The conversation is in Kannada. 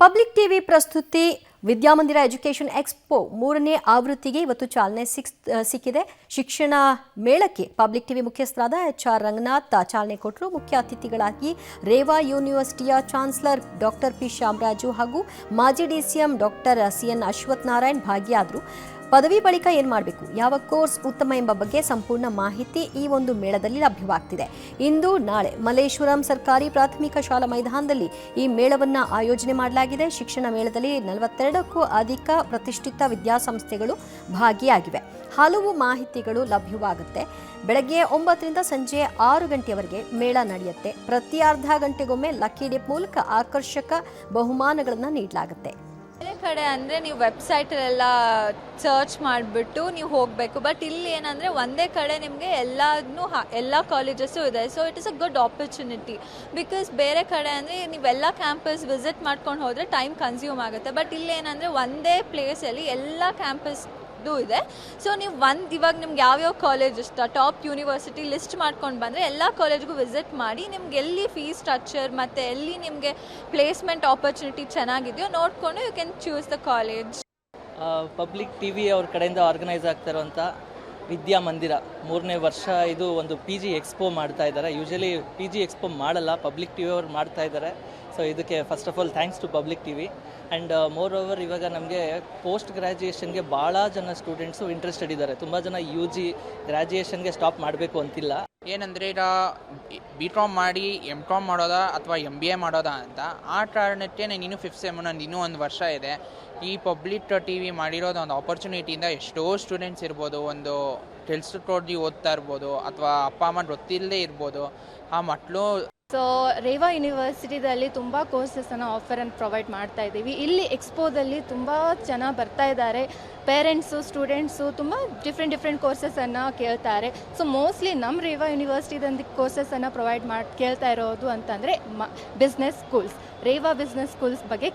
ಪಬ್ಲಿಕ್ ಟಿವಿ ಪ್ರಸ್ತುತಿ ವಿದ್ಯಾಮಂದಿರ ಎಜುಕೇಷನ್ ಎಕ್ಸ್ಪೋ 3ನೇ ಆವೃತ್ತಿಗೆ ಇವತ್ತು ಚಾಲನೆ ಸಿಕ್ಕಿದೆ. ಶಿಕ್ಷಣ ಮೇಳಕ್ಕೆ ಪಬ್ಲಿಕ್ ಟಿವಿ ಮುಖ್ಯಸ್ಥರಾದ HR ರಂಗನಾಥ್ ಚಾಲನೆ ಕೊಟ್ಟರು. ಮುಖ್ಯ ಅತಿಥಿಗಳಾಗಿ ರೇವಾ ಯೂನಿವರ್ಸಿಟಿಯ ಚಾನ್ಸಲರ್ ಡಾಕ್ಟರ್ ಪಿ ಶಾಮರಾಜು ಹಾಗೂ ಮಾಜಿ DCM doctor CN Ashwath Narayan ಭಾಗಿಯಾದರು. ಪದವಿ ಬಳಿಕ ಏನು ಮಾಡಬೇಕು, ಯಾವ ಕೋರ್ಸ್ ಉತ್ತಮ ಎಂಬ ಬಗ್ಗೆ ಸಂಪೂರ್ಣ ಮಾಹಿತಿ ಈ ಒಂದು ಮೇಳದಲ್ಲಿ ಲಭ್ಯವಾಗ್ತಿದೆ. ಇಂದು ನಾಳೆ ಮಲ್ಲೇಶ್ವರಂ ಸರ್ಕಾರಿ ಪ್ರಾಥಮಿಕ ಶಾಲಾ ಮೈದಾನದಲ್ಲಿ ಈ ಮೇಳವನ್ನು ಆಯೋಜನೆ ಮಾಡಲಾಗಿದೆ. ಶಿಕ್ಷಣ ಮೇಳದಲ್ಲಿ 42ಕ್ಕೂ ಅಧಿಕ ಪ್ರತಿಷ್ಠಿತ ವಿದ್ಯಾಸಂಸ್ಥೆಗಳು ಭಾಗಿಯಾಗಿವೆ. ಹಲವು ಮಾಹಿತಿಗಳು ಲಭ್ಯವಾಗುತ್ತೆ. ಬೆಳಗ್ಗೆ 9ರಿಂದ ಸಂಜೆ 6 ಗಂಟೆಯವರೆಗೆ ಮೇಳ ನಡೆಯುತ್ತೆ. ಪ್ರತಿ ಅರ್ಧ ಗಂಟೆಗೊಮ್ಮೆ ಲಕ್ಕಿ ಡಿಪ್ ಮೂಲಕ ಆಕರ್ಷಕ ಬಹುಮಾನಗಳನ್ನು ನೀಡಲಾಗುತ್ತೆ. ಬೇರೆ ಕಡೆ ಅಂದರೆ ನೀವು ವೆಬ್ಸೈಟಲ್ಲೆಲ್ಲ ಸರ್ಚ್ ಮಾಡಿಬಿಟ್ಟು ನೀವು ಹೋಗಬೇಕು. ಬಟ್ ಇಲ್ಲಿ ಏನಂದರೆ ಒಂದೇ ಕಡೆ ನಿಮಗೆ ಎಲ್ಲ ಕಾಲೇಜಸ್ಸು ಇದೆ. So it is a good opportunity. Because ಬೇರೆ ಕಡೆ ಅಂದರೆ ನೀವೆಲ್ಲ ಕ್ಯಾಂಪಸ್ ವಿಸಿಟ್ ಮಾಡ್ಕೊಂಡು ಹೋದರೆ ಟೈಮ್ ಕನ್ಸ್ಯೂಮ್ ಆಗುತ್ತೆ. ಬಟ್ ಇಲ್ಲಿ ಏನಂದರೆ ಒಂದೇ ಪ್ಲೇಸಲ್ಲಿ ಎಲ್ಲ ಕ್ಯಾಂಪಸ್ ಇದೆ. ಸೊ ನೀವು ಇವಾಗ ನಿಮ್ಗೆ ಯಾವ್ಯಾವ ಕಾಲೇಜ್ ಇಷ್ಟ, ಟಾಪ್ ಯೂನಿವರ್ಸಿಟಿ ಲಿಸ್ಟ್ ಮಾಡ್ಕೊಂಡು ಬಂದರೆ ಎಲ್ಲ ಕಾಲೇಜ್ಗೂ ವಿಸಿಟ್ ಮಾಡಿ ನಿಮ್ಗೆ ಎಲ್ಲಿ ಫೀಸ್ ಸ್ಟ್ರಕ್ಚರ್ ಮತ್ತು ಎಲ್ಲಿ ನಿಮಗೆ ಪ್ಲೇಸ್ಮೆಂಟ್ ಆಪರ್ಚುನಿಟಿ ಚೆನ್ನಾಗಿದೆಯೋ ನೋಡಿಕೊಂಡು you can choose the college. Public TV ಅವ್ರ ಕಡೆಯಿಂದ ಆರ್ಗನೈಸ್ ಆಗ್ತಾ ಇರುವಂಥ ವಿದ್ಯಾಮಂದಿರ 3ನೇ ವರ್ಷ ಇದು ಒಂದು PG ಎಕ್ಸ್ಪೋ ಮಾಡ್ತಾ ಇದ್ದಾರೆ. ಯೂಶಲಿ PG ಎಕ್ಸ್ಪೋ ಮಾಡಲ್ಲ, ಪಬ್ಲಿಕ್ ಟಿವಿ ಅವ್ರು ಮಾಡ್ತಾ ಇದ್ದಾರೆ. ಸೊ ಇದಕ್ಕೆ first of all thanks to public TV. And moreover ಇವಾಗ ನಮಗೆ ಪೋಸ್ಟ್ ಗ್ರ್ಯಾಜುಯೇಷನ್ಗೆ ಭಾಳ ಜನ ಸ್ಟೂಡೆಂಟ್ಸು ಇಂಟ್ರೆಸ್ಟೆಡ್ ಇದ್ದಾರೆ. ತುಂಬ ಜನ UG ಗ್ರ್ಯಾಜುಯೇಷನ್ಗೆ ಸ್ಟಾಪ್ ಮಾಡಬೇಕು ಅಂತಿಲ್ಲ. ಏನಂದರೆ ಈಗ BCom ಮಾಡಿ MCom ಮಾಡೋದಾ ಅಥವಾ MBA ಮಾಡೋದಾ ಅಂತ ಆ ಕಾರಣಕ್ಕೆ ನೀನು 5th ಸೆಮ್ ನಂದು ಇನ್ನೂ 1 ವರ್ಷ ಇದೆ. ಈ ಪಬ್ಲಿಕ್ ಟಿವಿ ಮಾಡಿರೋದು ಒಂದು ಆಪರ್ಚುನಿಟಿಯಿಂದ ಎಷ್ಟೋ ಸ್ಟೂಡೆಂಟ್ಸ್ ಇರ್ಬೋದು, ಒಂದು ತಿಳಿಸ್ಕೊಟ್ಟು ಓದ್ತಾ ಇರ್ಬೋದು ಅಥವಾ ಅಪ್ಪ ಅಮ್ಮ ಗೊತ್ತಿಲ್ಲದೆ ಇರ್ಬೋದು. ಆ ಮಕ್ಕಳು ಸೊ ರೇವಾ ಯೂನಿವರ್ಸಿಟಿದಲ್ಲಿ ತುಂಬ ಕೋರ್ಸಸನ್ನು ಆಫರ್ ಆ್ಯಂಡ್ ಪ್ರೊವೈಡ್ ಮಾಡ್ತಾ ಇದ್ದೀವಿ. ಇಲ್ಲಿ ಎಕ್ಸ್ಪೋದಲ್ಲಿ ತುಂಬ ಜನ ಬರ್ತಾ ಇದ್ದಾರೆ. ಪೇರೆಂಟ್ಸು, ಸ್ಟೂಡೆಂಟ್ಸು ತುಂಬ ಡಿಫ್ರೆಂಟ್ ಕೋರ್ಸಸನ್ನು ಕೇಳ್ತಾರೆ. ಸೊ ಮೋಸ್ಟ್ಲಿ ನಮ್ಮ ರೇವಾ ಯೂನಿವರ್ಸಿಟಿದಲ್ಲಿ ಕೋರ್ಸಸನ್ನು ಪ್ರೊವೈಡ್ ಕೇಳ್ತಾ ಇರೋದು ಅಂತಂದರೆ business schools, Reva business schools ಬಗ್ಗೆ